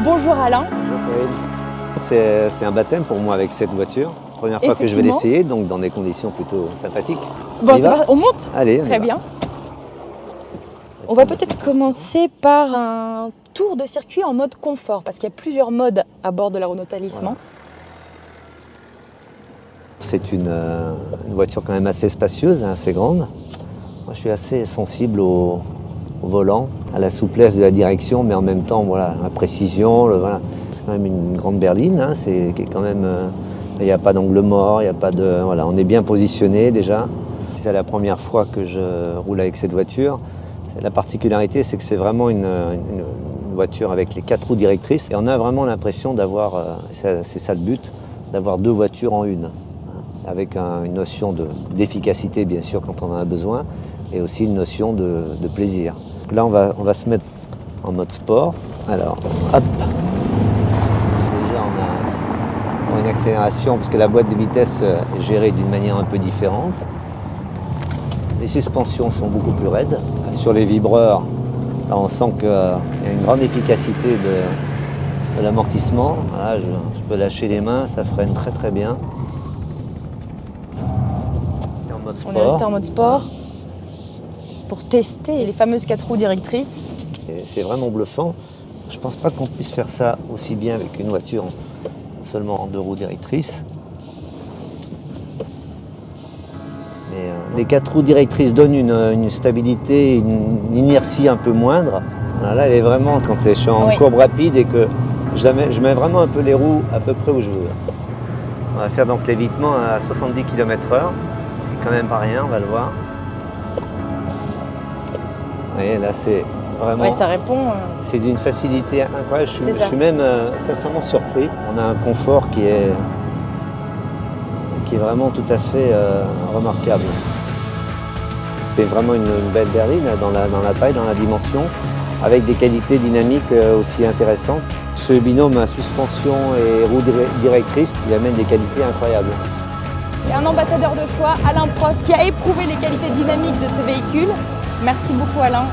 Bonjour Alain. C'est un baptême pour moi avec cette voiture. Première fois que je vais l'essayer, donc dans des conditions plutôt sympathiques. Bon, on monte. Allez, très bien. On va peut-être commencer par un tour de circuit en mode confort, parce qu'il y a plusieurs modes à bord de la Renault Talisman. Voilà. C'est une voiture quand même assez spacieuse, assez grande. Moi, je suis assez sensible au volant, à la souplesse de la direction, mais en même temps, voilà, la précision. Voilà. C'est quand même une grande berline. Hein, il n'y a pas d'angle mort, il y a pas de, voilà, on est bien positionné déjà. C'est la première fois que je roule avec cette voiture. La particularité, c'est que c'est vraiment une voiture avec les 4 roues directrices. Et on a vraiment l'impression d'avoir, c'est ça le but, d'avoir 2 voitures en une. Avec une notion d'efficacité, bien sûr, quand on en a besoin, et aussi une notion de plaisir. Donc là, on va se mettre en mode sport. Alors, hop. Déjà, on a une accélération, parce que la boîte de vitesse est gérée d'une manière un peu différente. Les suspensions sont beaucoup plus raides. Sur les vibreurs, là, on sent qu'il y a une grande efficacité de l'amortissement. Voilà, je peux lâcher les mains, ça freine très très bien. On est resté en mode sport pour tester les fameuses 4 roues directrices. C'est vraiment bluffant. Je ne pense pas qu'on puisse faire ça aussi bien avec une voiture seulement en 2 roues directrices. Mais, les 4 roues directrices donnent une stabilité, une inertie un peu moindre. Là, elle est vraiment, quand je suis en courbe rapide et que je mets vraiment un peu les roues à peu près où je veux. On va faire donc l'évitement à 70 km/h. Quand même pas rien, on va le voir. Vous voyez, là c'est vraiment... Oui, ça répond... C'est d'une facilité incroyable, je suis même sincèrement surpris. On a un confort qui est vraiment tout à fait remarquable. C'est vraiment une belle berline dans la taille, dans la dimension, avec des qualités dynamiques aussi intéressantes. Ce binôme suspension et roue directrice, il amène des qualités incroyables. Et un ambassadeur de choix, Alain Prost, qui a éprouvé les qualités dynamiques de ce véhicule. Merci beaucoup Alain.